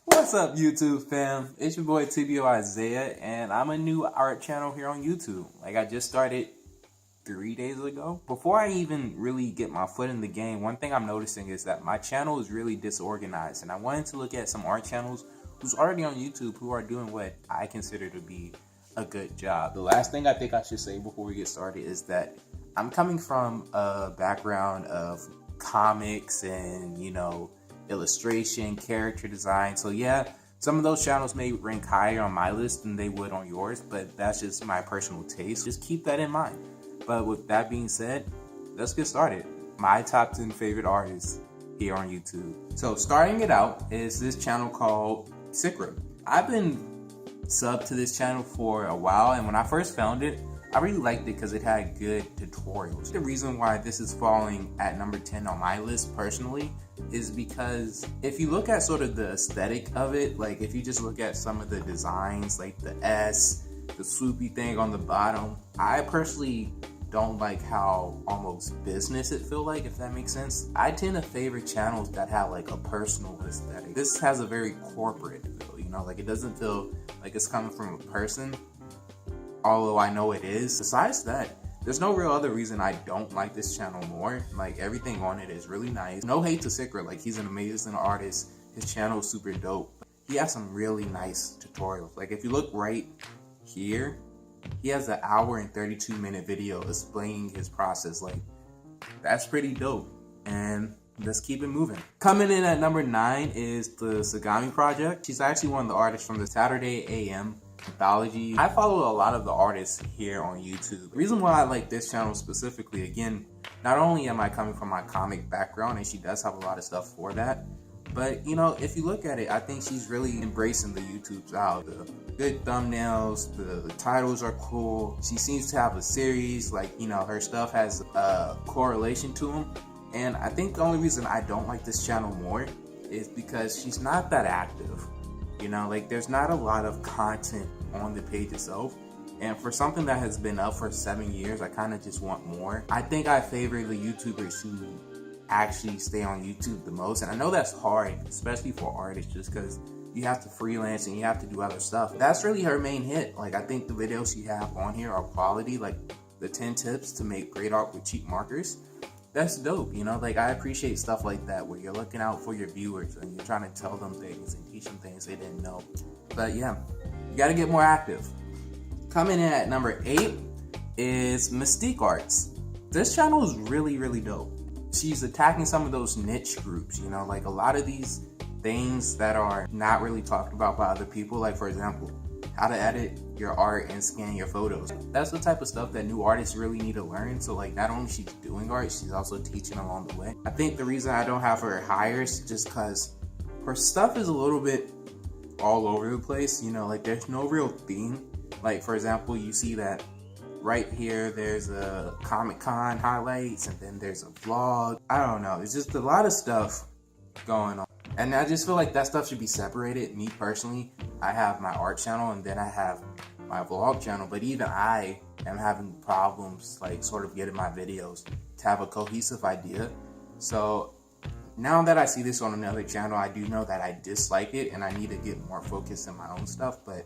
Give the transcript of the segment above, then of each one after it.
What's up, YouTube fam? It's your boy TBO Isaiah, and I'm a new art channel here on YouTube. Like, I just started 3 days ago. Before I even really get my foot in the game, one thing I'm noticing is that my channel is really disorganized, and I wanted to look at some art channels who's already on YouTube who are doing what I consider to be a good job. The last thing I think I should say before we get started is that I'm coming from a background of comics and, illustration, character design. So yeah, some of those channels may rank higher on my list than they would on yours, but that's just my personal taste. Just keep that in mind. But with that being said, let's get started. My top 10 favorite artists here on YouTube. So starting it out is this channel called Erykah. I've been subbed to this channel for a while, and when I first found it, I really liked it because it had good tutorials. The reason why this is falling at number 10 on my list personally is because if you look at sort of the aesthetic of it, like if you just look at some of the designs, like the S, the swoopy thing on the bottom, I personally don't like how almost business it feel like, if that makes sense. I tend to favor channels that have like a personal aesthetic. This has a very corporate feel, like it doesn't feel like it's coming from a person, although I know it is. Besides that, there's no real other reason I don't like this channel more. Like, everything on it is really nice. No hate to Erykah, like he's an amazing artist. His channel is super dope. He has some really nice tutorials. Like if you look right here, he has an 1 and 32-minute video explaining his process. Like, that's pretty dope. And let's keep it moving. Coming in at number 9 is the Sigani Project. She's actually one of the artists from the Saturday AM anthology. I follow a lot of the artists here on YouTube. The reason why I like this channel specifically, again, not only am I coming from my comic background, and she does have a lot of stuff for that, but if you look at it, I think she's really embracing the YouTube style. The good thumbnails, the titles are cool. She seems to have a series, like, her stuff has a correlation to them. And I think the only reason I don't like this channel more is because she's not that active. Like there's not a lot of content on the page itself. And for something that has been up for 7 years, I kind of just want more. I think I favor the YouTubers who actually stay on YouTube the most. And I know that's hard, especially for artists, just because you have to freelance and you have to do other stuff. That's really her main hit. Like, I think the videos she have on here are quality, like the 10 tips to make great art with cheap markers. That's dope, like I appreciate stuff like that where you're looking out for your viewers and you're trying to tell them things and teach them things they didn't know. But yeah, you gotta get more active. Coming in at number 8 is mystiquearts. This channel is really, really dope. She's attacking some of those niche groups, like a lot of these things that are not really talked about by other people. Like, for example, how to edit your art and scan your photos. That's the type of stuff that new artists really need to learn. So like, not only she's doing art, she's also teaching along the way. I think the reason I don't have her higher is just because her stuff is a little bit all over the place. Like there's no real theme. Like, for example, you see that right here, there's a Comic-Con highlights, and then there's a vlog. I don't know, it's just a lot of stuff going on. And I just feel like that stuff should be separated. Me personally, I have my art channel and then I have my vlog channel, but even I am having problems like sort of getting my videos to have a cohesive idea. So now that I see this on another channel, I do know that I dislike it and I need to get more focused in my own stuff. But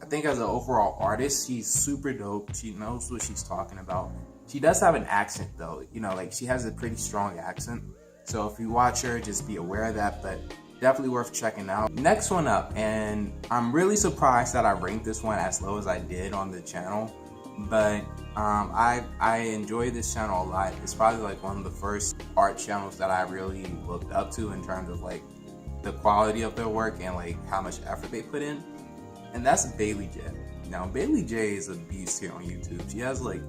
I think as an overall artist, she's super dope. She knows what she's talking about. She does have an accent though, like she has a pretty strong accent. So if you watch her, just be aware of that, but definitely worth checking out. Next one up, and I'm really surprised that I ranked this one as low as I did on the channel, but I enjoy this channel a lot. It's probably like one of the first art channels that I really looked up to in terms of like the quality of their work and like how much effort they put in, and that's Bailey J. Now, Bailey J is a beast here on YouTube. She has like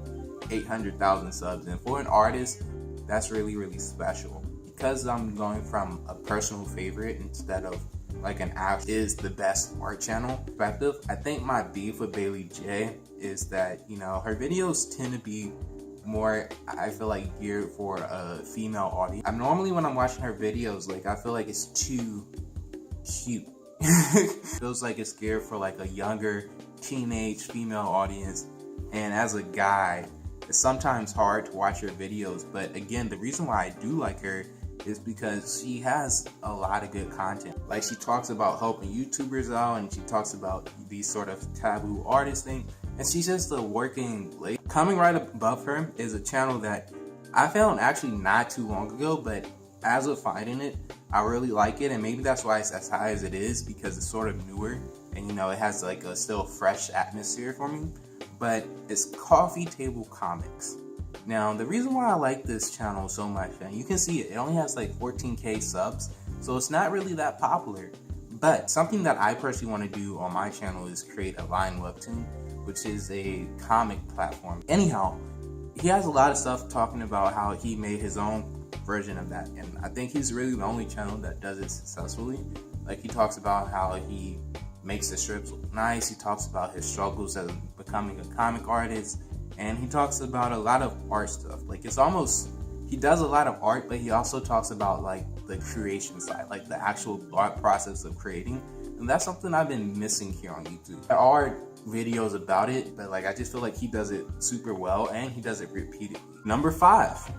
800,000 subs, and for an artist, that's really, really special. Because I'm going from a personal favorite instead of like an app is the best art channel perspective, I think my beef with Bailey J is that, her videos tend to be more, I feel like, geared for a female audience. Normally when I'm watching her videos, like I feel like it's too cute. Feels like it's geared for like a younger teenage female audience, and as a guy, it's sometimes hard to watch her videos. But again, the reason why I do like her is because she has a lot of good content. Like, she talks about helping YouTubers out, and she talks about these sort of taboo artist thing, and she's just a working lady. Coming right above her is a channel that I found actually not too long ago, but as of finding it, I really like it, and maybe that's why it's as high as it is, because it's sort of newer, and you know, it has like a still fresh atmosphere for me. But it's Coffee Table Comics. Now, the reason why I like this channel so much, and you can see it only has like 14k subs, so it's not really that popular. But something that I personally want to do on my channel is create a Line Webtoon, which is a comic platform. Anyhow, he has a lot of stuff talking about how he made his own version of that, and I think he's really the only channel that does it successfully. Like, he talks about how he makes the strips look nice, he talks about his struggles as becoming a comic artist, and he talks about a lot of art stuff. Like, it's almost, he does a lot of art, but he also talks about like the creation side, like the actual art process of creating, and that's something I've been missing here on YouTube. There are videos about it, but like, I just feel like he does it super well, and he does it repeatedly. Number 5.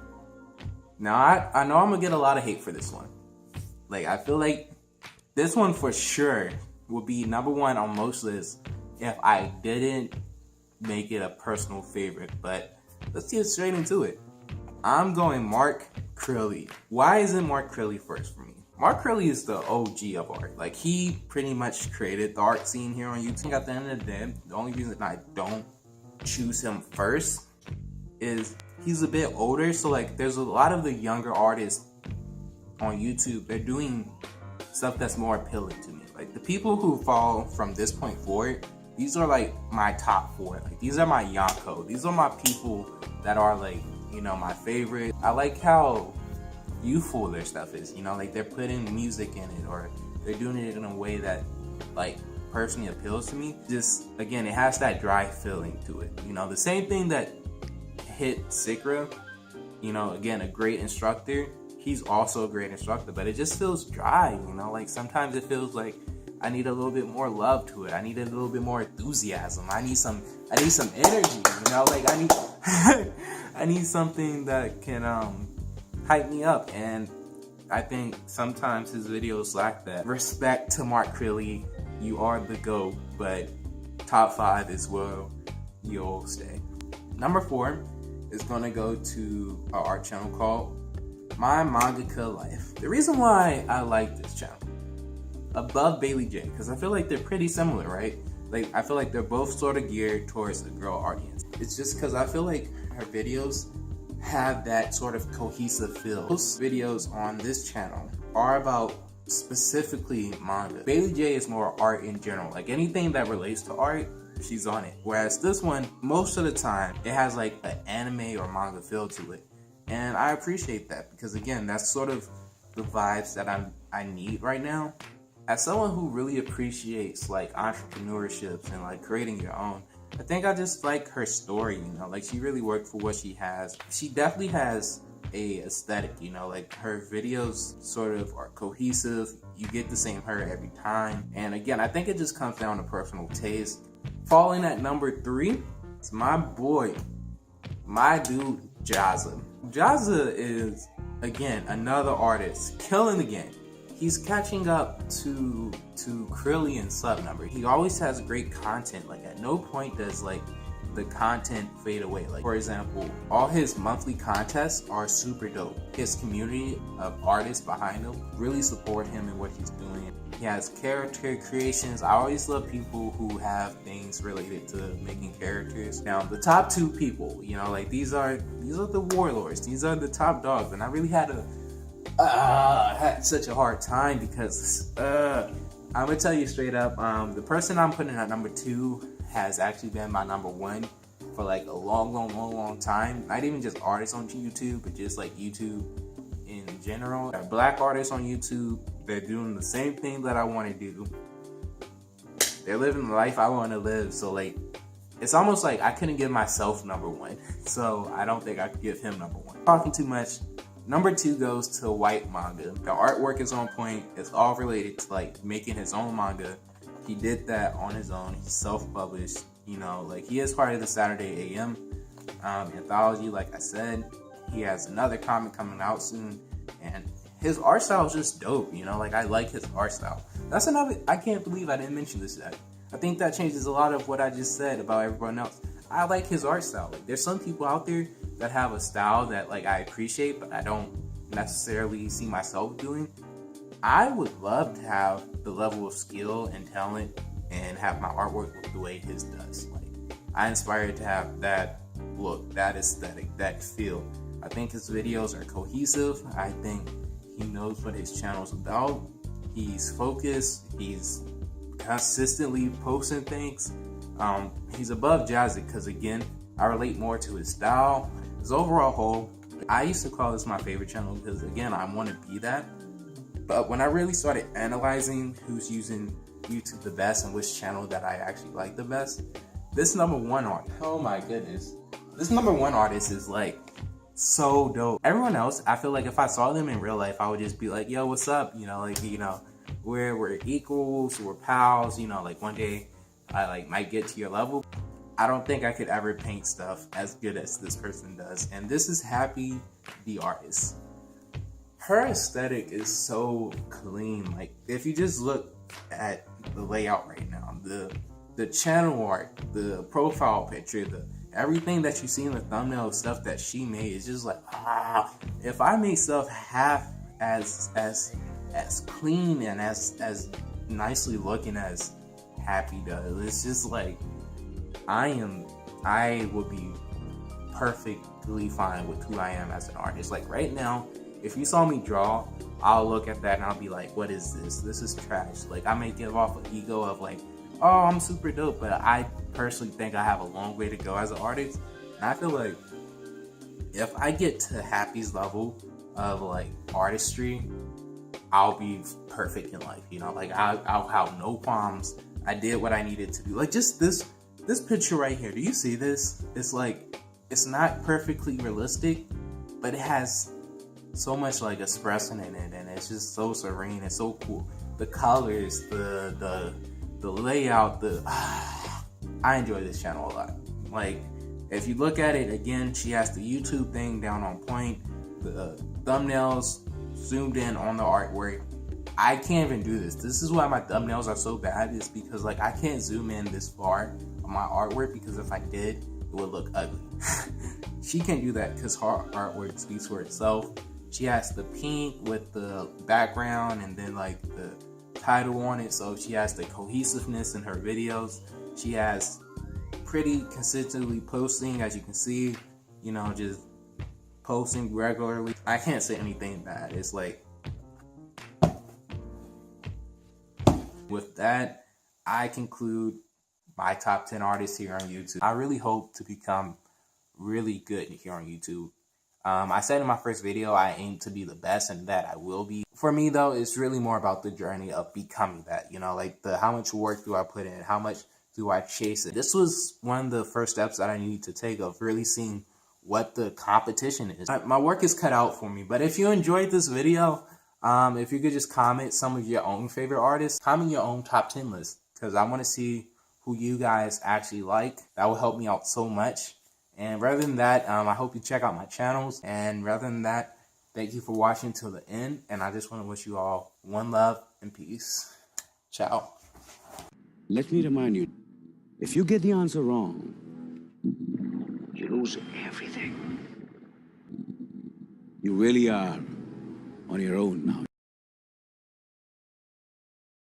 Now, I know I'm gonna get a lot of hate for this one. Like, I feel like this one for sure would be number 1 on most lists if I didn't make it a personal favorite, but let's get straight into it. I'm going Mark Crilley. Why isn't Mark Crilley first for me? Mark Crilley is the OG of art. Like, he pretty much created the art scene here on YouTube. At the end of the day, the only reason I don't choose him first is he's a bit older, so like, there's a lot of the younger artists on YouTube, they're doing stuff that's more appealing to me. Like, the people who fall from this point forward, these are like my top 4. Like, these are my Yonko. These are my people that are like, you know, my favorite. I like how youthful their stuff is, you know, like they're putting music in it, or they're doing it in a way that like personally appeals to me. Just, again, it has that dry feeling to it. You know, the same thing that hit Sikra, you know, again, a great instructor. He's also a great instructor, but it just feels dry, you know, like sometimes it feels like I need a little bit more love to it. I need a little bit more enthusiasm. I need some energy, you know, like I need something that can hype me up, and I think sometimes his videos lack that. Respect to Mark Crilley, you are the GOAT, but top 5 is where you'll stay. Number 4 is gonna go to an art channel called My Mangaka Life. The reason why I like this channel above Bailey J, because I feel like they're pretty similar, right? Like, I feel like they're both sort of geared towards the girl audience. It's just because I feel like her videos have that sort of cohesive feel. Most videos on this channel are about specifically manga. Bailey J is more art in general. Like, anything that relates to art, she's on it. Whereas this one, most of the time, it has like an anime or manga feel to it. And I appreciate that, because again, that's sort of the vibes that I need right now. As someone who really appreciates like entrepreneurships and like creating your own, I think I just like her story, you know, like she really worked for what she has. She definitely has a aesthetic, you know, like her videos sort of are cohesive. You get the same her every time. And again, I think it just comes down to personal taste. Falling at number 3, it's my boy, my dude, Jaza. Jaza is, again, another artist killing the game. He's catching up to Crilley and sub number. He always has great content. Like, at no point does like the content fade away. Like, for example, all his monthly contests are super dope. His community of artists behind him really support him in what he's doing. He has character creations. I always love people who have things related to making characters. Now, the top 2 people, you know, like these are the warlords. These are the top dogs, and I really had such a hard time because I'm gonna tell you straight up, the person I'm putting at number 2 has actually been my number 1 for like a long time. Not even just artists on YouTube, but just like YouTube in general. Black artists on YouTube, they're doing the same thing that I want to do. They're living the life I want to live. So like, it's almost like I couldn't give myself number 1. So I don't think I could give him number 1. Talking too much. Number 2 goes to White Manga. The artwork is on point. It's all related to like making his own manga. He did that on his own. He's self-published. You know, like he is part of the Saturday AM anthology. Like I said, he has another comic coming out soon, and his art style is just dope, you know, like I like his art style. That's another, I can't believe I didn't mention this yet. I think that changes a lot of what I just said about everyone else. I like his art style. Like, there's some people out there that have a style that like I appreciate, but I don't necessarily see myself doing. I would love to have the level of skill and talent and have my artwork look the way his does. Like, I inspired to have that look, that aesthetic, that feel. I think his videos are cohesive. I think he knows what his channel's about. He's focused. He's consistently posting things. He's above Jaza because, again, I relate more to his style, his overall whole. I used to call this my favorite channel because, again, I want to be that. But when I really started analyzing who's using YouTube the best and which channel that I actually like the best, this #1 artist, oh my goodness, this #1 artist is like so dope. Everyone else, I feel like if I saw them in real life, I would just be like, yo, what's up? You know, like, you know, we're equals, we're pals, you know, like one day I like might get to your level. I don't think I could ever paint stuff as good as this person does. And this is Happy the artist. Her aesthetic is so clean. Like, if you just look at the layout right now, the channel art, the profile picture, everything that you see in the thumbnail stuff that she made is just like, if I make stuff half as clean and as nicely looking as Happy does, it's just like I would be perfectly fine with who I am as an artist. Like right now, if you saw me draw, I'll look at that and I'll be like, what is this? This is trash. Like, I may give off an ego of like, oh, I'm super dope, but I personally think I have a long way to go as an artist. And I feel like if I get to Happy's level of like artistry, I'll be perfect in life, you know? Like, I'll have no qualms. I did what I needed to do. Like, just this picture right here, do you see this? It's like, it's not perfectly realistic, but it has so much like expression in it, and it's just so serene. It's so cool. The colors, the layout, I enjoy this channel a lot. Like, if you look at it again, she has the YouTube thing down on point. The thumbnails zoomed in on the artwork. I can't even do this. This is why my thumbnails are so bad, is because like I can't zoom in this far on my artwork, because if I did, it would look ugly. She can't do that because her artwork speaks for itself. She has the pink with the background and then like the title on it, so she has the cohesiveness in her videos. She has pretty consistently posting, as you can see, you know, just posting regularly. I can't say anything bad. It's like, with that, I conclude my top 10 artists here on YouTube. I really hope to become really good here on YouTube. I said in my first video, I aim to be the best, and that I will be. For me though, it's really more about the journey of becoming that, you know, like how much work do I put in? How much do I chase it? This was one of the first steps that I needed to take of really seeing what the competition is. My work is cut out for me, but if you enjoyed this video, if you could just comment some of your own favorite artists, comment your own top 10 list, because I want to see who you guys actually like. That will help me out so much. And rather than that, I hope you check out my channels. And rather than that, thank you for watching till the end. And I just want to wish you all one love and peace. Ciao. Let me remind you, if you get the answer wrong, you lose everything. You really are on your own now.